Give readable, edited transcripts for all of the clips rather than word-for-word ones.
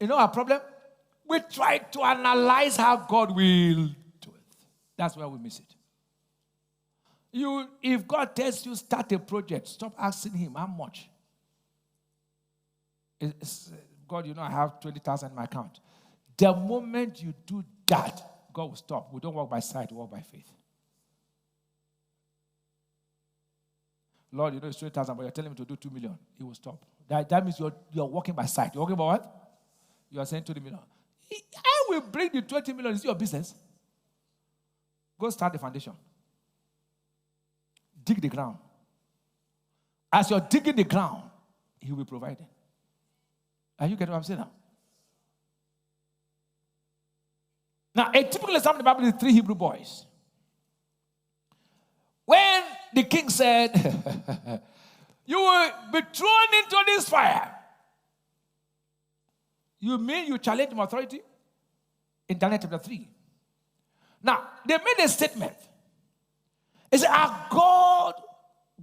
You know our problem? We try to analyze how God will do it. That's where we miss it. If God tells you start a project, stop asking him how much. God, I have 20,000 in my account. The moment you do that, God will stop. We don't walk by sight, we walk by faith. Lord, it's 20,000, but you're telling me to do 2 million. He will stop. That means you're walking by sight. You're walking by what? You are saying 20 million. I will bring the 20 million. It's your business. Go start the foundation. Dig the ground. As you're digging the ground, he will provide it. Are you getting what I'm saying now? Now, a typical example in the Bible is 3 Hebrew boys. When the king said, you will be thrown into this fire. You mean you challenge my authority? In Daniel chapter 3. Now, they made a statement. They said, our God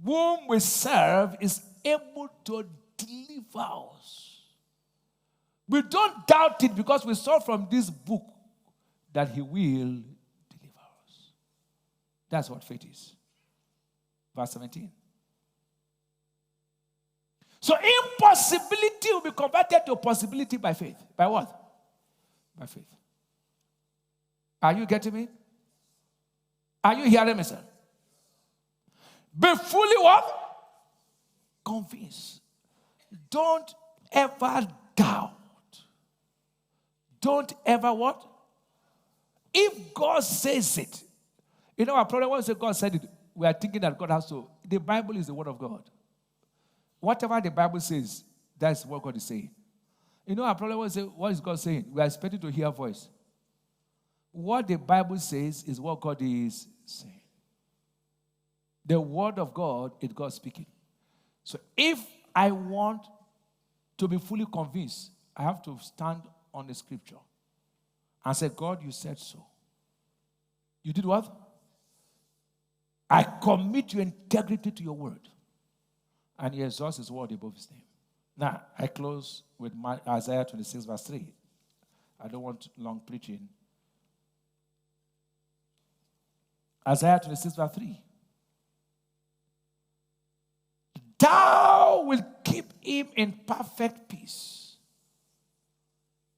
whom we serve is able to deliver us. We don't doubt it because we saw from this book that he will deliver us. That's what faith is. Verse 17. So impossibility will be converted to possibility by faith. By what? By faith. Are you getting me? Are you hearing me, sir? Be fully what? Convinced. Don't ever doubt. Don't ever what? If God says it, our problem when God said it, we are thinking that God has to. The Bible is the word of God. Whatever the Bible says, that's what God is saying. Our problem was, what is God saying? We are expecting to hear a voice. What the Bible says is what God is saying. The word of God is God speaking. So if I want to be fully convinced, I have to stand on the scripture and say, God, you said so. You did what? I commit your integrity to your word. And he exalts his word above his name. Now, I close with Isaiah 26, verse 3. I don't want long preaching. Isaiah 26, verse 3. Thou wilt keep him in perfect peace.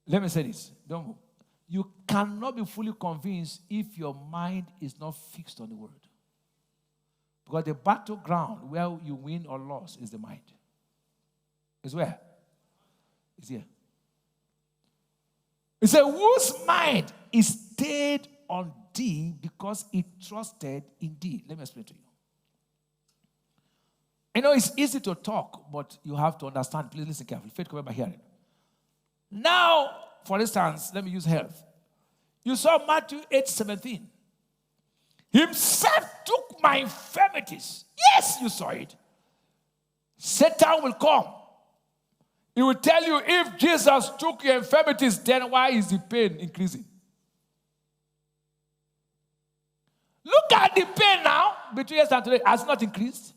Let me say this. Don't move. You cannot be fully convinced if your mind is not fixed on the word. Because the battleground where you win or lose is the mind. It's where? It's here. It says, whose mind is stayed on thee because it trusted in thee. Let me explain to you. It's easy to talk, but you have to understand. Please listen carefully. Faith comes by hearing. Now, for instance, let me use health. You saw Matthew 8:17. Himself took my infirmities. Yes, you saw it. Satan will come. He will tell you, if Jesus took your infirmities, then why is the pain increasing? Look at the pain now, between yesterday and today, has not increased.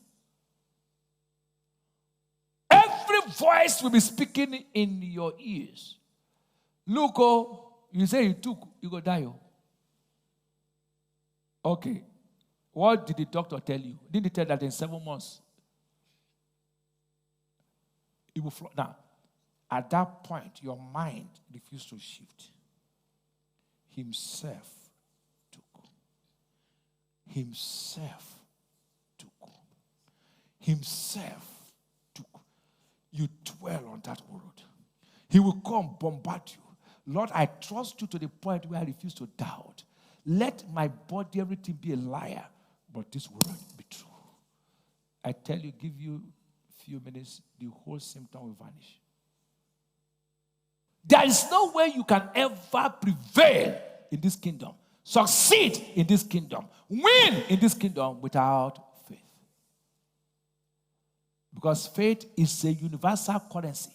Every voice will be speaking in your ears. Look, you say you took, you go die. Okay. What did the doctor tell you? Didn't he tell that in 7 months? It will flow. Now, at that point, your mind refused to shift. Himself took. Himself took. Himself took. You dwell on that word. He will come bombard you. Lord, I trust you to the point where I refuse to doubt. Let my body, everything be a liar, but this word be true. I tell you, give you a few minutes, the whole symptom will vanish. There is no way you can ever prevail in this kingdom, succeed in this kingdom, win in this kingdom without faith. Because faith is a universal currency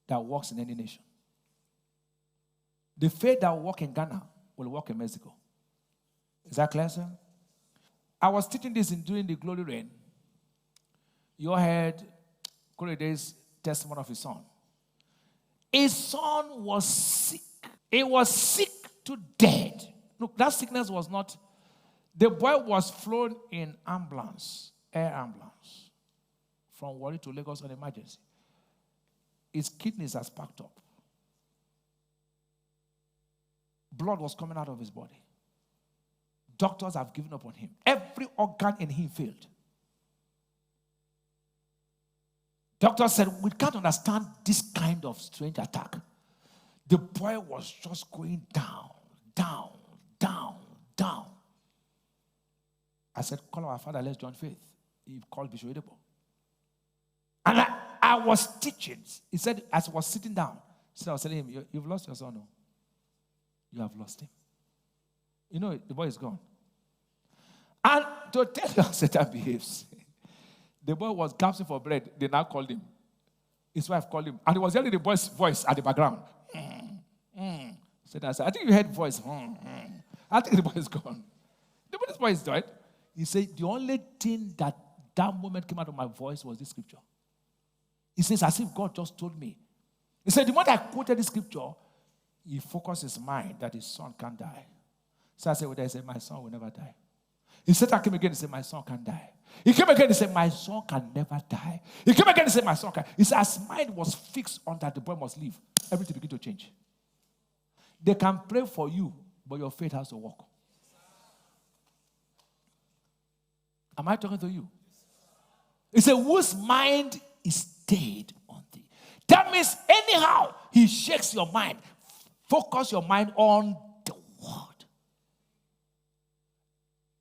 that works in any nation. The faith that will work in Ghana will work in Mexico. Is that clear, sir? I was teaching this during the glory reign. You heard Korede's testimony of his son. His son was sick. He was sick to death. Look, that sickness was not. The boy was flown in ambulance, air ambulance, from Warri to Lagos on emergency. His kidneys are sparked up. Blood was coming out of his body. Doctors have given up on him. Every organ in him failed. Doctors said, we can't understand this kind of strange attack. The boy was just going down, down, down, down. I said, call our father, let's join faith. He called Bishop Edebo. And I was teaching. He said, as I was sitting down, I was telling him, you've lost your son. No? You have lost him. You know, the boy is gone. And to tell you how Satan behaves, the boy was gasping for bread. They now called him. His wife called him. And he was hearing the boy's voice at the background. Satan said, I think you heard voice. I think the boy is gone. The boy is dead. He said, the only thing that moment came out of my voice was this scripture. He says, as if God just told me. He said, the moment I quoted this scripture, he focused his mind that his son can't die. So I said, well, I said, my son will never die. He said, I came again and said, my son can't die. He came again and said, my son can never die. He came again and said, my son can. He said, as mind was fixed on that the boy must live, everything began to change. They can pray for you, but your faith has to work. Am I talking to you? He said, whose mind is stayed on thee. That means anyhow, he shakes your mind. Focus your mind on the word.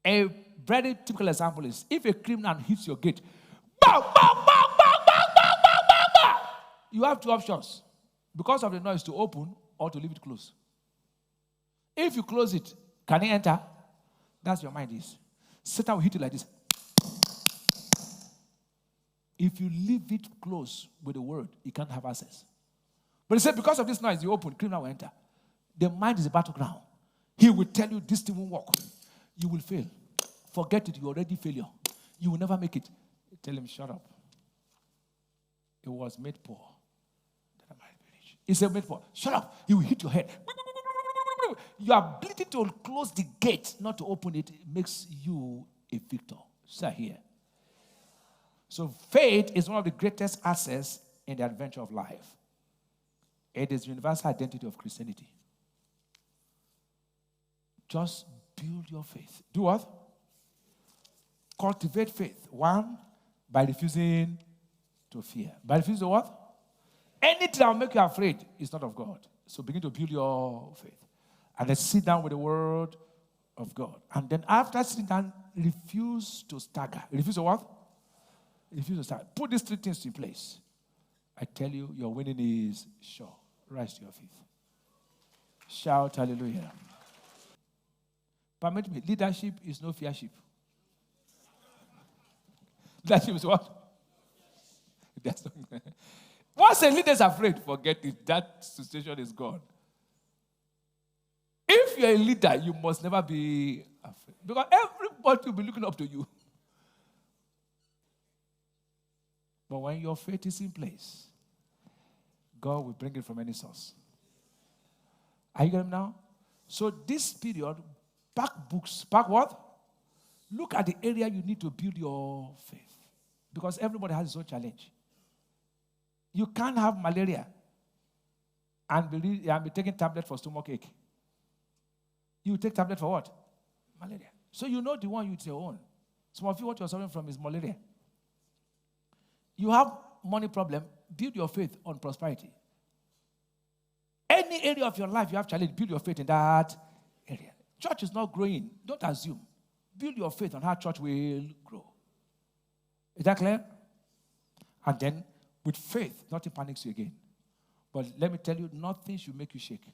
A very typical example is if a criminal hits your gate, bang, bang, bang, bang, bang, bang, bang, bang, bang. You have two options. Because of the noise, to open or to leave it closed. If you close it, can he enter? That's your mind is. Satan will hit you like this. If you leave it closed with the word, he can't have access. But he said, because of this noise, you open, criminal will enter. The mind is a battleground. He will tell you this thing won't work. You will fail. Forget it, you're already failure. You will never make it. Tell him, shut up. It was made poor that I might be rich. He said, made poor. Shut up. He will hit your head. Your ability to close the gate, not to open it, makes you a victor. Sir, here. So faith is one of the greatest assets in the adventure of life. It is the universal identity of Christianity. Just build your faith. Do what? Cultivate faith. One, by refusing to fear. By refusing to what? Anything that will make you afraid is not of God. So begin to build your faith. And then sit down with the word of God. And then after sitting down, refuse to stagger. Refuse to what? Refuse to stagger. Put these three things in place. I tell you, your winning is sure. Rise to your feet. Shout hallelujah. Permit me, leadership is no fearship. Leadership is what? That's not. Once a leader is afraid, forget it. That situation is gone. If you're a leader, you must never be afraid. Because everybody will be looking up to you. But when your faith is in place, God will bring it from any source. Are you getting me now? So this period, pack books. Pack what? Look at the area you need to build your faith. Because everybody has his own challenge. You can't have malaria and be taking tablet for stomachache. You take tablet for what? Malaria. So you know the one you your own. Some of you, what you're suffering from is malaria. You have money problem, build your faith on prosperity. Any area of your life you have challenge, build your faith in that area. Church is not growing. Don't assume. Build your faith on how church will grow. Is that clear? And then, with faith, nothing panics you again. But let me tell you, nothing should make you shake.